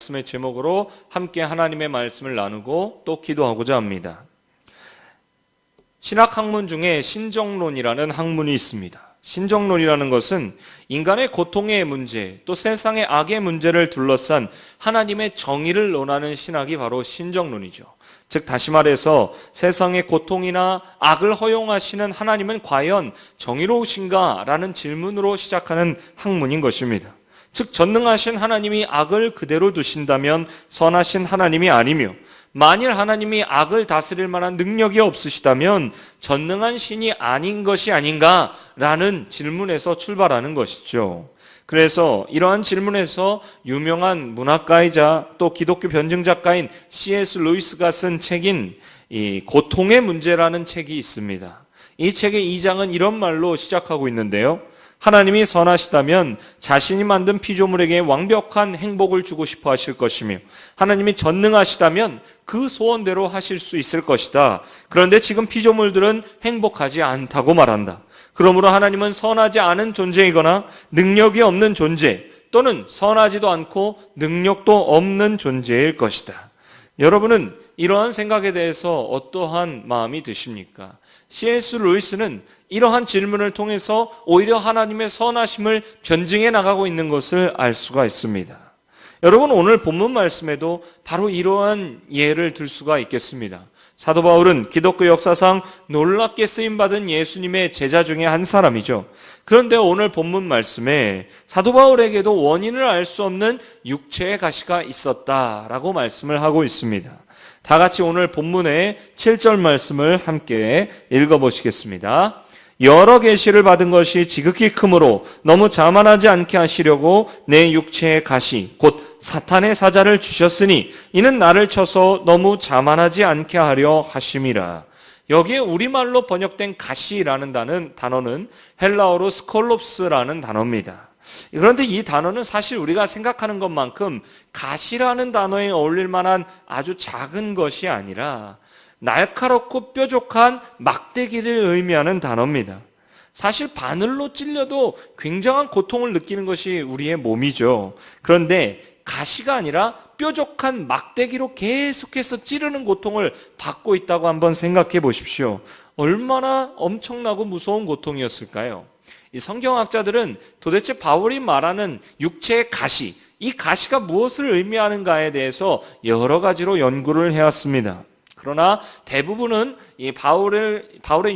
말씀의 제목으로 함께 하나님의 말씀을 나누고 또 기도하고자 합니다. 신학 학문 중에 신정론이라는 학문이 있습니다. 신정론이라는 것은 인간의 고통의 문제, 또 세상의 악의 문제를 둘러싼 하나님의 정의를 논하는 신학이 바로 신정론이죠. 즉 다시 말해서 세상의 고통이나 악을 허용하시는 하나님은 과연 정의로우신가? 라는 질문으로 시작하는 학문인 것입니다. 즉 전능하신 하나님이 악을 그대로 두신다면 선하신 하나님이 아니며, 만일 하나님이 악을 다스릴 만한 능력이 없으시다면 전능한 신이 아닌 것이 아닌가라는 질문에서 출발하는 것이죠. 그래서 이러한 질문에서 유명한 문학가이자 또 기독교 변증작가인 C.S. 루이스가 쓴 책인 이 고통의 문제라는 책이 있습니다. 이 책의 2장은 이런 말로 시작하고 있는데요. 하나님이 선하시다면 자신이 만든 피조물에게 완벽한 행복을 주고 싶어 하실 것이며, 하나님이 전능하시다면 그 소원대로 하실 수 있을 것이다. 그런데 지금 피조물들은 행복하지 않다고 말한다. 그러므로 하나님은 선하지 않은 존재이거나 능력이 없는 존재, 또는 선하지도 않고 능력도 없는 존재일 것이다. 여러분은 이러한 생각에 대해서 어떠한 마음이 드십니까? C.S. 루이스는 이러한 질문을 통해서 오히려 하나님의 선하심을 변증해 나가고 있는 것을 알 수가 있습니다. 여러분, 오늘 본문 말씀에도 바로 이러한 예를 들 수가 있겠습니다. 사도 바울은 기독교 역사상 놀랍게 쓰임받은 예수님의 제자 중에 한 사람이죠. 그런데 오늘 본문 말씀에 사도 바울에게도 원인을 알 수 없는 육체의 가시가 있었다라고 말씀을 하고 있습니다. 다 같이 오늘 본문의 7절 말씀을 함께 읽어보시겠습니다. 여러 계시를 받은 것이 지극히 크므로 너무 자만하지 않게 하시려고 내 육체의 가시 곧 사탄의 사자를 주셨으니 이는 나를 쳐서 너무 자만하지 않게 하려 하심이라. 여기에 우리말로 번역된 가시라는 단어는 헬라어로 스콜롭스라는 단어입니다. 그런데 이 단어는 사실 우리가 생각하는 것만큼 가시라는 단어에 어울릴 만한 아주 작은 것이 아니라 날카롭고 뾰족한 막대기를 의미하는 단어입니다. 사실 바늘로 찔려도 굉장한 고통을 느끼는 것이 우리의 몸이죠. 그런데 가시가 아니라 뾰족한 막대기로 계속해서 찌르는 고통을 받고 있다고 한번 생각해 보십시오. 얼마나 엄청나고 무서운 고통이었을까요? 이 성경학자들은 도대체 바울이 말하는 육체의 가시, 이 가시가 무엇을 의미하는가에 대해서 여러 가지로 연구를 해왔습니다. 그러나 대부분은 이 바울의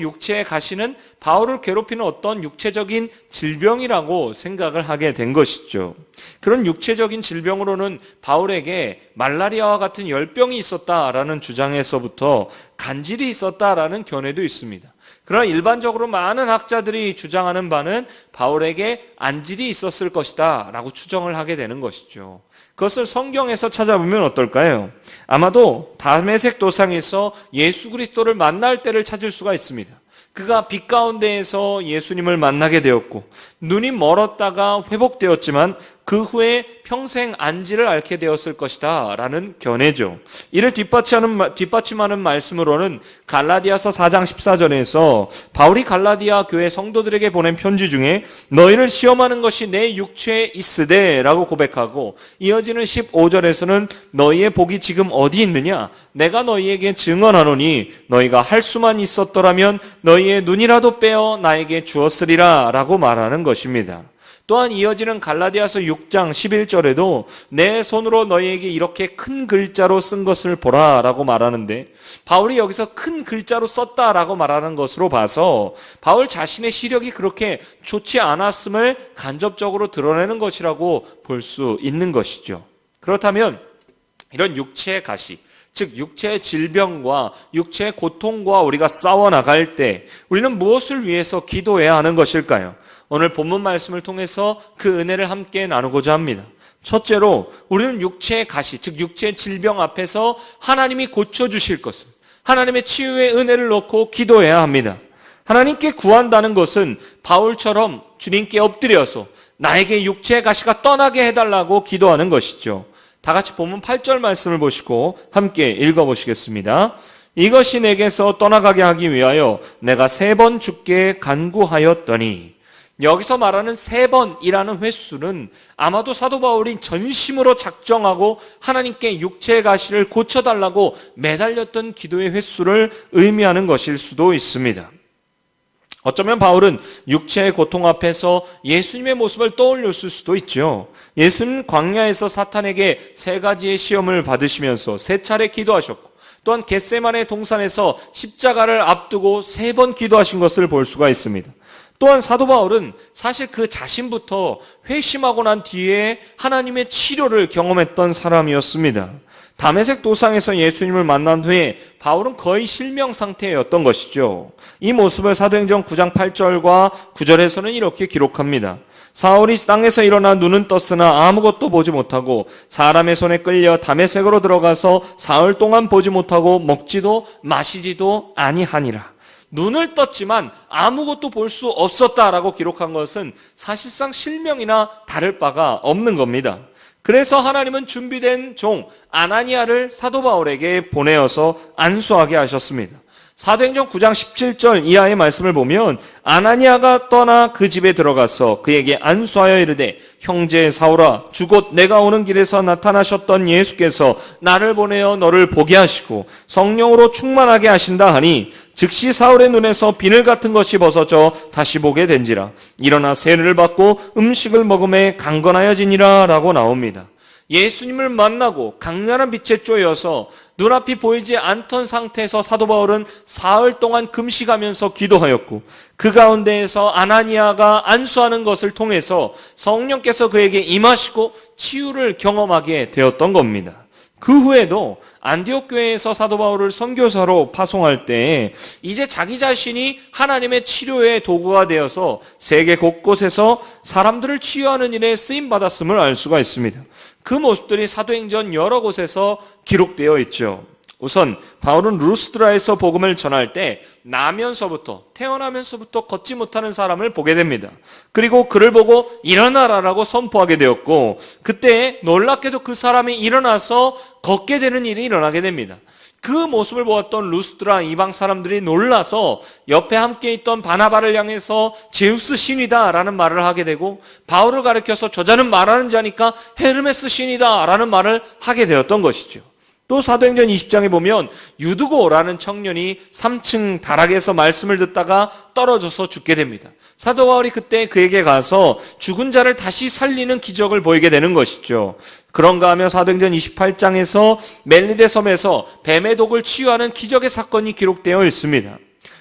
육체의 가시는 바울을 괴롭히는 어떤 육체적인 질병이라고 생각을 하게 된 것이죠. 그런 육체적인 질병으로는 바울에게 말라리아와 같은 열병이 있었다라는 주장에서부터 간질이 있었다라는 견해도 있습니다. 그러나 일반적으로 많은 학자들이 주장하는 바는 바울에게 안질이 있었을 것이다 라고 추정을 하게 되는 것이죠. 그것을 성경에서 찾아보면 어떨까요? 아마도 다메섹 도상에서 예수 그리스도를 만날 때를 찾을 수가 있습니다. 그가 빛 가운데에서 예수님을 만나게 되었고 눈이 멀었다가 회복되었지만 그 후에 평생 안지를 앓게 되었을 것이다 라는 견해죠. 이를 뒷받침하는 말씀으로는 갈라디아서 4장 14절에서 바울이 갈라디아 교회 성도들에게 보낸 편지 중에 너희를 시험하는 것이 내 육체에 있으되 라고 고백하고, 이어지는 15절에서는 너희의 복이 지금 어디 있느냐? 내가 너희에게 증언하노니 너희가 할 수만 있었더라면 너희의 눈이라도 빼어 나에게 주었으리라 라고 말하는 것입니다. 또한 이어지는 갈라디아서 6장 11절에도 내 손으로 너희에게 이렇게 큰 글자로 쓴 것을 보라 라고 말하는데, 바울이 여기서 큰 글자로 썼다라고 말하는 것으로 봐서 바울 자신의 시력이 그렇게 좋지 않았음을 간접적으로 드러내는 것이라고 볼 수 있는 것이죠. 그렇다면 이런 육체의 가시, 즉 육체의 질병과 육체의 고통과 우리가 싸워나갈 때 우리는 무엇을 위해서 기도해야 하는 것일까요? 오늘 본문 말씀을 통해서 그 은혜를 함께 나누고자 합니다. 첫째로 우리는 육체의 가시, 즉 육체의 질병 앞에서 하나님이 고쳐주실 것을, 하나님의 치유의 은혜를 놓고 기도해야 합니다. 하나님께 구한다는 것은 바울처럼 주님께 엎드려서 나에게 육체의 가시가 떠나게 해달라고 기도하는 것이죠. 다 같이 본문 8절 말씀을 보시고 함께 읽어보시겠습니다. 이것이 내게서 떠나가게 하기 위하여 내가 3번 주께 간구하였더니 여기서 말하는 3번이라는 횟수는 아마도 사도 바울이 전심으로 작정하고 하나님께 육체의 가시를 고쳐달라고 매달렸던 기도의 횟수를 의미하는 것일 수도 있습니다. 어쩌면 바울은 육체의 고통 앞에서 예수님의 모습을 떠올렸을 수도 있죠. 예수는 광야에서 사탄에게 3가지의 시험을 받으시면서 3차례 기도하셨고, 또한 겟세마네 동산에서 십자가를 앞두고 3번 기도하신 것을 볼 수가 있습니다. 또한 사도 바울은 사실 그 자신부터 회심하고 난 뒤에 하나님의 치료를 경험했던 사람이었습니다. 다메섹 도상에서 예수님을 만난 후에 바울은 거의 실명 상태였던 것이죠. 이 모습을 사도행전 9장 8절과 9절에서는 이렇게 기록합니다. 사울이 땅에서 일어나 눈은 떴으나 아무것도 보지 못하고 사람의 손에 끌려 다메섹으로 들어가서 사흘 동안 보지 못하고 먹지도 마시지도 아니하니라. 눈을 떴지만 아무것도 볼 수 없었다라고 기록한 것은 사실상 실명이나 다를 바가 없는 겁니다. 그래서 하나님은 준비된 종 아나니아를 사도 바울에게 보내어서 안수하게 하셨습니다. 사도행전 9장 17절 이하의 말씀을 보면 아나니아가 떠나 그 집에 들어가서 그에게 안수하여 이르되 형제 사울아 주곧 내가 오는 길에서 나타나셨던 예수께서 나를 보내어 너를 보게 하시고 성령으로 충만하게 하신다 하니 즉시 사울의 눈에서 비늘 같은 것이 벗어져 다시 보게 된지라 일어나 세례를 받고 음식을 먹음에 강건하여지니라 라고 나옵니다. 예수님을 만나고 강렬한 빛에 쪼여서 눈앞이 보이지 않던 상태에서 사도 바울은 사흘 동안 금식하면서 기도하였고 그 가운데에서 아나니아가 안수하는 것을 통해서 성령께서 그에게 임하시고 치유를 경험하게 되었던 겁니다. 그 후에도 안디옥 교회에서 사도 바울을 선교사로 파송할 때 이제 자기 자신이 하나님의 치료의 도구가 되어서 세계 곳곳에서 사람들을 치유하는 일에 쓰임 받았음을 알 수가 있습니다. 그 모습들이 사도행전 여러 곳에서 기록되어 있죠. 우선 바울은 루스드라에서 복음을 전할 때 태어나면서부터 걷지 못하는 사람을 보게 됩니다. 그리고 그를 보고 일어나라라고 선포하게 되었고 그때 놀랍게도 그 사람이 일어나서 걷게 되는 일이 일어나게 됩니다. 그 모습을 보았던 루스드라 이방 사람들이 놀라서 옆에 함께 있던 바나바를 향해서 제우스 신이다 라는 말을 하게 되고 바울을 가리켜서 저자는 말하는 자니까 헤르메스 신이다 라는 말을 하게 되었던 것이죠. 또 사도행전 20장에 보면 유드고라는 청년이 3층 다락에서 말씀을 듣다가 떨어져서 죽게 됩니다. 사도 바울이 그때 그에게 가서 죽은 자를 다시 살리는 기적을 보이게 되는 것이죠. 그런가 하면 사도행전 28장에서 멜리데 섬에서 뱀의 독을 치유하는 기적의 사건이 기록되어 있습니다.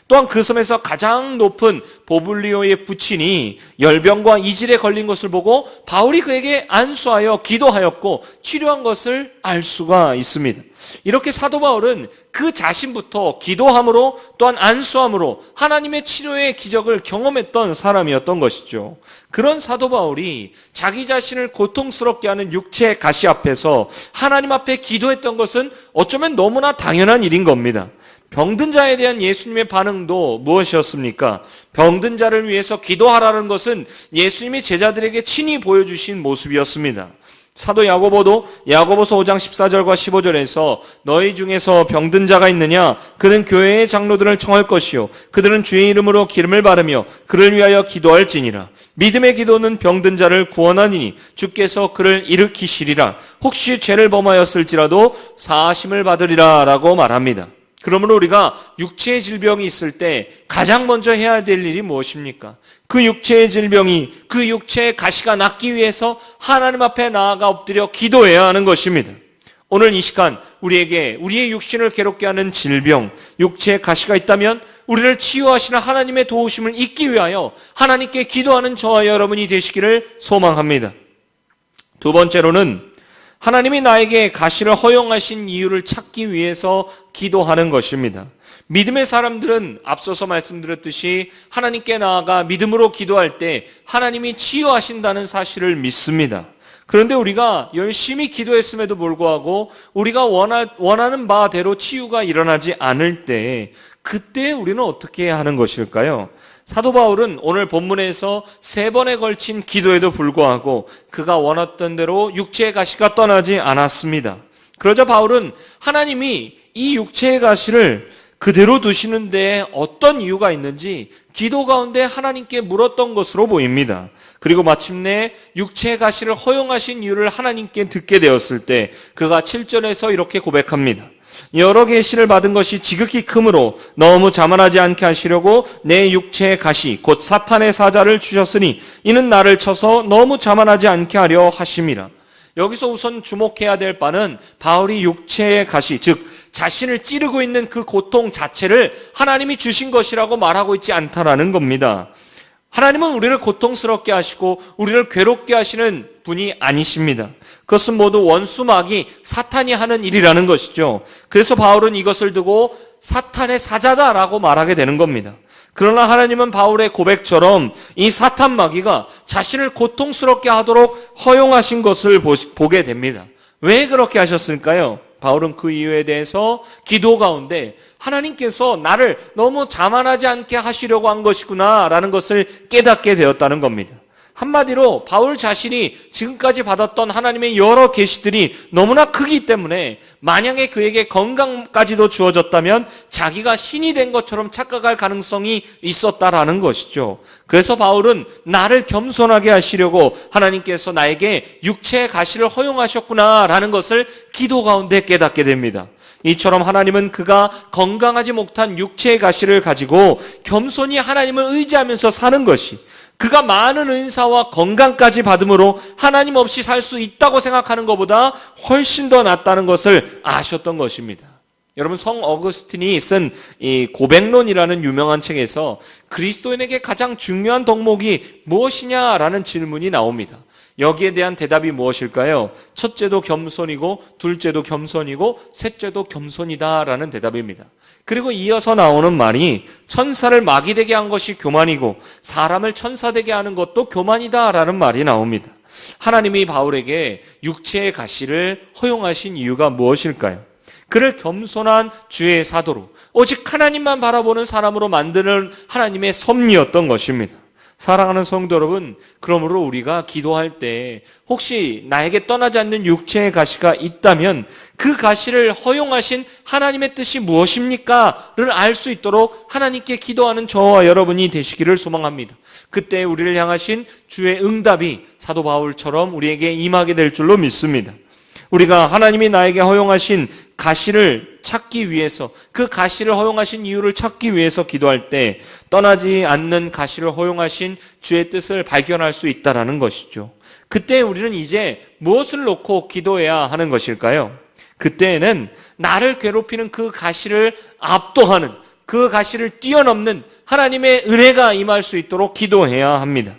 또한 그 섬에서 가장 높은 보블리오의 부친이 열병과 이질에 걸린 것을 보고 바울이 그에게 안수하여 기도하였고 치료한 것을 알 수가 있습니다. 이렇게 사도 바울은 그 자신부터 기도함으로 또한 안수함으로 하나님의 치료의 기적을 경험했던 사람이었던 것이죠. 그런 사도 바울이 자기 자신을 고통스럽게 하는 육체의 가시 앞에서 하나님 앞에 기도했던 것은 어쩌면 너무나 당연한 일인 겁니다. 병든 자에 대한 예수님의 반응도 무엇이었습니까? 병든 자를 위해서 기도하라는 것은 예수님이 제자들에게 친히 보여주신 모습이었습니다. 사도 야고보도 야고보서 5장 14절과 15절에서 너희 중에서 병든 자가 있느냐? 그는 교회의 장로들을 청할 것이요 그들은 주의 이름으로 기름을 바르며 그를 위하여 기도할지니라. 믿음의 기도는 병든 자를 구원하니니 주께서 그를 일으키시리라. 혹시 죄를 범하였을지라도 사하심을 받으리라 라고 말합니다. 그러므로 우리가 육체의 질병이 있을 때 가장 먼저 해야 될 일이 무엇입니까? 그 육체의 질병이, 그 육체의 가시가 낫기 위해서 하나님 앞에 나아가 엎드려 기도해야 하는 것입니다. 오늘 이 시간 우리에게 우리의 육신을 괴롭게 하는 질병, 육체의 가시가 있다면 우리를 치유하시는 하나님의 도우심을 잊기 위하여 하나님께 기도하는 저와 여러분이 되시기를 소망합니다. 두 번째로는 하나님이 나에게 가시를 허용하신 이유를 찾기 위해서 기도하는 것입니다. 믿음의 사람들은 앞서서 말씀드렸듯이 하나님께 나아가 믿음으로 기도할 때 하나님이 치유하신다는 사실을 믿습니다. 그런데 우리가 열심히 기도했음에도 불구하고 우리가 원하는 바대로 치유가 일어나지 않을 때 그때 우리는 어떻게 해야 하는 것일까요? 사도 바울은 오늘 본문에서 3번에 걸친 기도에도 불구하고 그가 원했던 대로 육체의 가시가 떠나지 않았습니다. 그러자 바울은 하나님이 이 육체의 가시를 그대로 두시는데 어떤 이유가 있는지 기도 가운데 하나님께 물었던 것으로 보입니다. 그리고 마침내 육체의 가시를 허용하신 이유를 하나님께 듣게 되었을 때 그가 7절에서 이렇게 고백합니다. 여러 계시를 받은 것이 지극히 크므로 너무 자만하지 않게 하시려고 내 육체의 가시 곧 사탄의 사자를 주셨으니 이는 나를 쳐서 너무 자만하지 않게 하려 하심이라. 여기서 우선 주목해야 될 바는 바울이 육체의 가시, 즉 자신을 찌르고 있는 그 고통 자체를 하나님이 주신 것이라고 말하고 있지 않다라는 겁니다. 하나님은 우리를 고통스럽게 하시고 우리를 괴롭게 하시는 분이 아니십니다. 그것은 모두 원수 마귀 사탄이 하는 일이라는 것이죠. 그래서 바울은 이것을 두고 사탄의 사자다라고 말하게 되는 겁니다. 그러나 하나님은 바울의 고백처럼 이 사탄 마귀가 자신을 고통스럽게 하도록 허용하신 것을 보게 됩니다. 왜 그렇게 하셨을까요? 바울은 그 이유에 대해서 기도 가운데 하나님께서 나를 너무 자만하지 않게 하시려고 한 것이구나 라는 것을 깨닫게 되었다는 겁니다. 한마디로 바울 자신이 지금까지 받았던 하나님의 여러 계시들이 너무나 크기 때문에 만약에 그에게 건강까지도 주어졌다면 자기가 신이 된 것처럼 착각할 가능성이 있었다라는 것이죠. 그래서 바울은 나를 겸손하게 하시려고 하나님께서 나에게 육체의 가시를 허용하셨구나라는 것을 기도 가운데 깨닫게 됩니다. 이처럼 하나님은 그가 건강하지 못한 육체의 가시를 가지고 겸손히 하나님을 의지하면서 사는 것이 그가 많은 은사와 건강까지 받음으로 하나님 없이 살 수 있다고 생각하는 것보다 훨씬 더 낫다는 것을 아셨던 것입니다. 여러분, 성 어거스틴이 쓴 이 고백론이라는 유명한 책에서 그리스도인에게 가장 중요한 덕목이 무엇이냐라는 질문이 나옵니다. 여기에 대한 대답이 무엇일까요? 첫째도 겸손이고 둘째도 겸손이고 셋째도 겸손이다라는 대답입니다. 그리고 이어서 나오는 말이 천사를 마귀 되게 한 것이 교만이고 사람을 천사 되게 하는 것도 교만이다라는 말이 나옵니다. 하나님이 바울에게 육체의 가시를 허용하신 이유가 무엇일까요? 그를 겸손한 주의 사도로 오직 하나님만 바라보는 사람으로 만드는 하나님의 섭리였던 것입니다. 사랑하는 성도 여러분, 그러므로 우리가 기도할 때 혹시 나에게 떠나지 않는 육체의 가시가 있다면 그 가시를 허용하신 하나님의 뜻이 무엇입니까?를 알 수 있도록 하나님께 기도하는 저와 여러분이 되시기를 소망합니다. 그때 우리를 향하신 주의 응답이 사도 바울처럼 우리에게 임하게 될 줄로 믿습니다. 우리가 하나님이 나에게 허용하신 가시를 찾기 위해서, 그 가시를 허용하신 이유를 찾기 위해서 기도할 때 떠나지 않는 가시를 허용하신 주의 뜻을 발견할 수 있다는 것이죠. 그때 우리는 이제 무엇을 놓고 기도해야 하는 것일까요? 그때에는 나를 괴롭히는 그 가시를 압도하는, 그 가시를 뛰어넘는 하나님의 은혜가 임할 수 있도록 기도해야 합니다.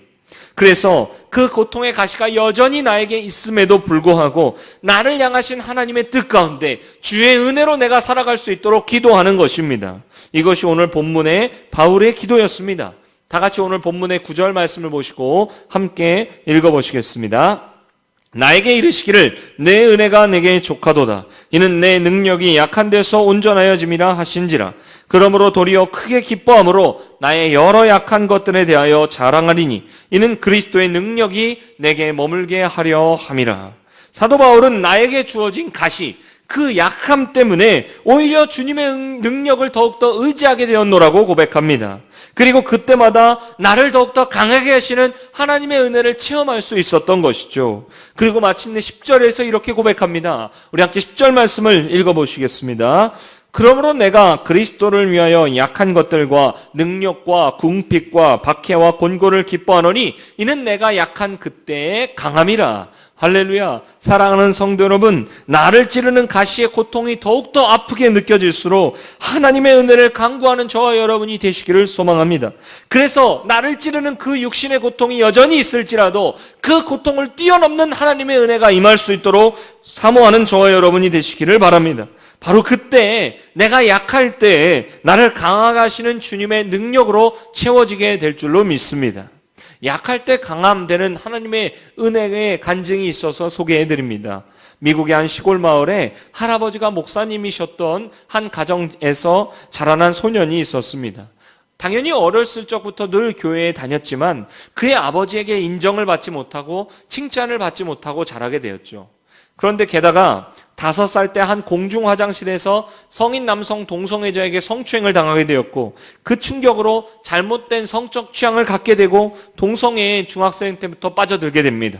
그래서 그 고통의 가시가 여전히 나에게 있음에도 불구하고 나를 향하신 하나님의 뜻 가운데 주의 은혜로 내가 살아갈 수 있도록 기도하는 것입니다. 이것이 오늘 본문의 바울의 기도였습니다. 다 같이 오늘 본문의 9절 말씀을 보시고 함께 읽어보시겠습니다. 나에게 이르시기를 내 은혜가 내게 족하도다. 이는 내 능력이 약한 데서 온전하여짐이라 하신지라. 그러므로 도리어 크게 기뻐함으로 나의 여러 약한 것들에 대하여 자랑하리니 이는 그리스도의 능력이 내게 머물게 하려 함이라. 사도 바울은 나에게 주어진 가시, 그 약함 때문에 오히려 주님의 능력을 더욱더 의지하게 되었노라고 고백합니다. 그리고 그때마다 나를 더욱더 강하게 하시는 하나님의 은혜를 체험할 수 있었던 것이죠. 그리고 마침내 10절에서 이렇게 고백합니다. 우리 함께 10절 말씀을 읽어보시겠습니다. 그러므로 내가 그리스도를 위하여 약한 것들과 능력과 궁핍과 박해와 곤고를 기뻐하노니 이는 내가 약한 그때의 강함이라. 할렐루야. 사랑하는 성도 여러분, 나를 찌르는 가시의 고통이 더욱더 아프게 느껴질수록 하나님의 은혜를 간구하는 저와 여러분이 되시기를 소망합니다. 그래서 나를 찌르는 그 육신의 고통이 여전히 있을지라도 그 고통을 뛰어넘는 하나님의 은혜가 임할 수 있도록 사모하는 저와 여러분이 되시기를 바랍니다. 바로 그때 내가 약할 때 나를 강하게 하시는 주님의 능력으로 채워지게 될 줄로 믿습니다. 약할 때 강함되는 하나님의 은혜의 간증이 있어서 소개해드립니다. 미국의 한 시골 마을에 할아버지가 목사님이셨던 한 가정에서 자라난 소년이 있었습니다. 당연히 어렸을 적부터 늘 교회에 다녔지만 그의 아버지에게 인정을 받지 못하고 칭찬을 받지 못하고 자라게 되었죠. 그런데 게다가 5살 때 한 공중 화장실에서 성인 남성 동성애자에게 성추행을 당하게 되었고, 그 충격으로 잘못된 성적 취향을 갖게 되고 동성애에 중학생 때부터 빠져들게 됩니다.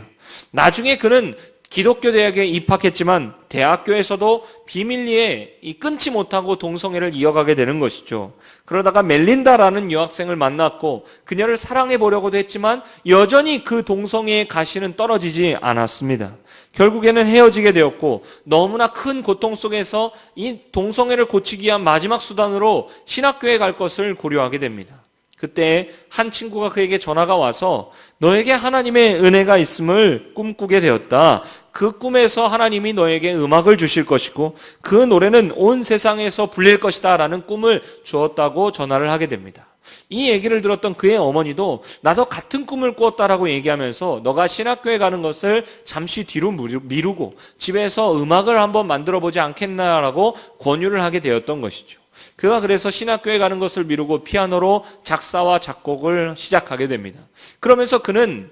나중에 그는 기독교 대학에 입학했지만 대학교에서도 비밀리에 끊지 못하고 동성애를 이어가게 되는 것이죠. 그러다가 멜린다라는 여학생을 만났고 그녀를 사랑해 보려고도 했지만 여전히 그 동성애의 가시는 떨어지지 않았습니다. 결국에는 헤어지게 되었고, 너무나 큰 고통 속에서 이 동성애를 고치기 위한 마지막 수단으로 신학교에 갈 것을 고려하게 됩니다. 그때 한 친구가 그에게 전화가 와서 너에게 하나님의 은혜가 있음을 꿈꾸게 되었다. 그 꿈에서 하나님이 너에게 음악을 주실 것이고 그 노래는 온 세상에서 불릴 것이다 라는 꿈을 주었다고 전화를 하게 됩니다. 이 얘기를 들었던 그의 어머니도 나도 같은 꿈을 꾸었다라고 얘기하면서 너가 신학교에 가는 것을 잠시 뒤로 미루고 집에서 음악을 한번 만들어 보지 않겠나라고 권유를 하게 되었던 것이죠. 그가 그래서 신학교에 가는 것을 미루고 피아노로 작사와 작곡을 시작하게 됩니다. 그러면서 그는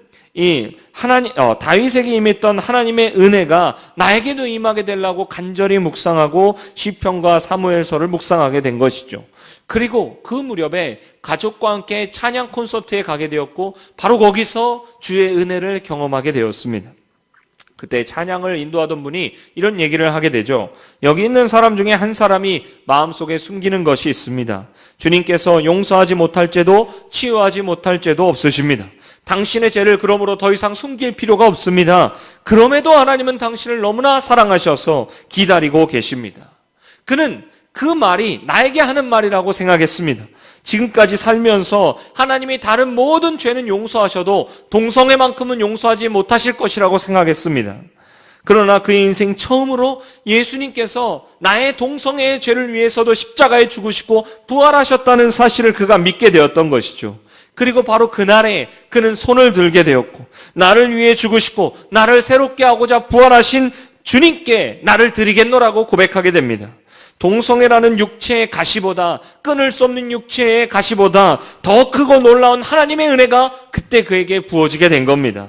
다윗에게 임했던 하나님의 은혜가 나에게도 임하게 되려고 간절히 묵상하고 시편과 사무엘서를 묵상하게 된 것이죠. 그리고 그 무렵에 가족과 함께 찬양 콘서트에 가게 되었고 바로 거기서 주의 은혜를 경험하게 되었습니다. 그때 찬양을 인도하던 분이 이런 얘기를 하게 되죠. 여기 있는 사람 중에 한 사람이 마음속에 숨기는 것이 있습니다. 주님께서 용서하지 못할 죄도 치유하지 못할 죄도 없으십니다. 당신의 죄를 그러므로 더 이상 숨길 필요가 없습니다. 그럼에도 하나님은 당신을 너무나 사랑하셔서 기다리고 계십니다. 그는 그 말이 나에게 하는 말이라고 생각했습니다. 지금까지 살면서 하나님이 다른 모든 죄는 용서하셔도 동성애만큼은 용서하지 못하실 것이라고 생각했습니다. 그러나 그의 인생 처음으로 예수님께서 나의 동성애의 죄를 위해서도 십자가에 죽으시고 부활하셨다는 사실을 그가 믿게 되었던 것이죠. 그리고 바로 그날에 그는 손을 들게 되었고 나를 위해 죽으시고 나를 새롭게 하고자 부활하신 주님께 나를 드리겠노라고 고백하게 됩니다. 동성애라는 육체의 가시보다, 끊을 수 없는 육체의 가시보다 더 크고 놀라운 하나님의 은혜가 그때 그에게 부어지게 된 겁니다.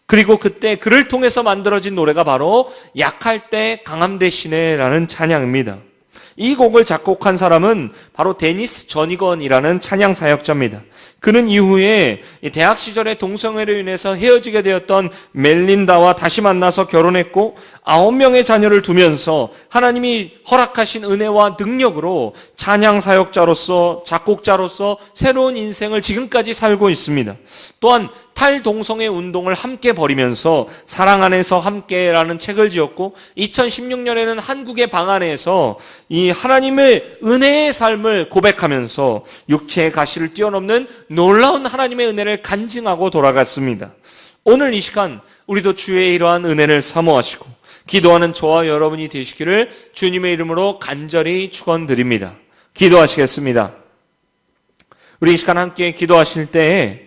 그리고 그때 그를 통해서 만들어진 노래가 바로 약할 때 강함 대신에라는 찬양입니다. 이 곡을 작곡한 사람은 바로 데니스 저니건이라는 찬양 사역자입니다. 그는 이후에 대학 시절에 동성애로 인해서 헤어지게 되었던 멜린다와 다시 만나서 결혼했고 9명의 자녀를 두면서 하나님이 허락하신 은혜와 능력으로 찬양 사역자로서 작곡자로서 새로운 인생을 지금까지 살고 있습니다. 또한 탈동성애 운동을 함께 벌이면서 사랑 안에서 함께라는 책을 지었고 2016년에는 한국의 방안에서 이 하나님의 은혜의 삶을 고백하면서 육체의 가시를 뛰어넘는 놀라운 하나님의 은혜를 간증하고 돌아갔습니다. 오늘 이 시간 우리도 주의 이러한 은혜를 사모하시고 기도하는 저와 여러분이 되시기를 주님의 이름으로 간절히 축원드립니다. 기도하시겠습니다. 우리 이 시간 함께 기도하실 때에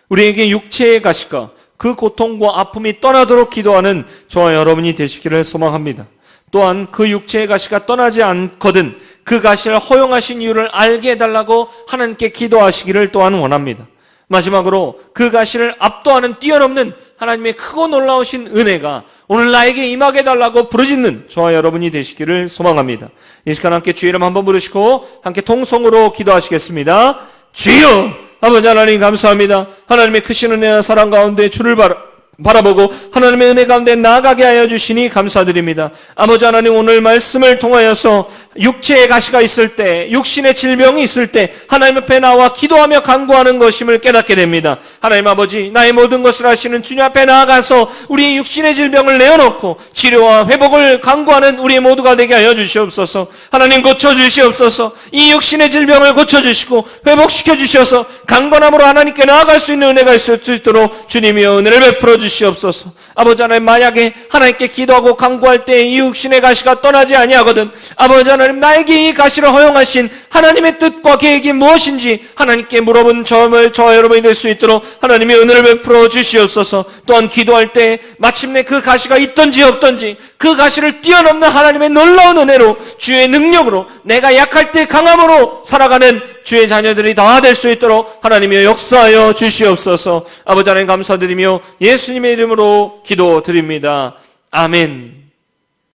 우리에게 육체의 가시가 그 고통과 아픔이 떠나도록 기도하는 저와 여러분이 되시기를 소망합니다. 또한 그 육체의 가시가 떠나지 않거든 그 가시를 허용하신 이유를 알게 해달라고 하나님께 기도하시기를 또한 원합니다. 마지막으로 그 가시를 압도하는 뛰어넘는 하나님의 크고 놀라우신 은혜가 오늘 나에게 임하게 해달라고 부르짖는 저와 여러분이 되시기를 소망합니다. 이 시간 함께 주의 이름 한번 부르시고 함께 통성으로 기도하시겠습니다. 주여! 아버지 하나님 감사합니다. 하나님의 크신 은혜와 사랑 가운데 주를 바라보고 하나님의 은혜 가운데 나아가게 하여 주시니 감사드립니다. 아버지 하나님 오늘 말씀을 통하여서 육체의 가시가 있을 때, 육신의 질병이 있을 때 하나님 앞에 나와 기도하며 간구하는 것임을 깨닫게 됩니다. 하나님 아버지, 나의 모든 것을 아시는 주님 앞에 나아가서 우리 육신의 질병을 내어놓고 치료와 회복을 간구하는 우리 모두가 되게 하여 주시옵소서. 하나님 고쳐주시옵소서. 이 육신의 질병을 고쳐주시고 회복시켜 주셔서 강건함으로 하나님께 나아갈 수 있는 은혜가 있을 수 있도록 주님이여 은혜를 베풀어 주시옵소서. 아버지 하나님, 만약에 하나님께 기도하고 간구할 때 이 육신의 가시가 떠나지 아니하거든 아버지 하나님, 나에게 이 가시를 허용하신 하나님의 뜻과 계획이 무엇인지 하나님께 물어본 저와 여러분이 될 수 있도록 하나님의 은혜를 베풀어 주시옵소서. 또한 기도할 때 마침내 그 가시가 있든지 없든지 그 가시를 뛰어넘는 하나님의 놀라운 은혜로 주의 능력으로 내가 약할 때 강함으로 살아가는 주의 자녀들이 다 될 수 있도록 하나님이여 역사하여 주시옵소서. 아버지 하나님 감사드리며 예수님의 이름으로 기도드립니다. 아멘.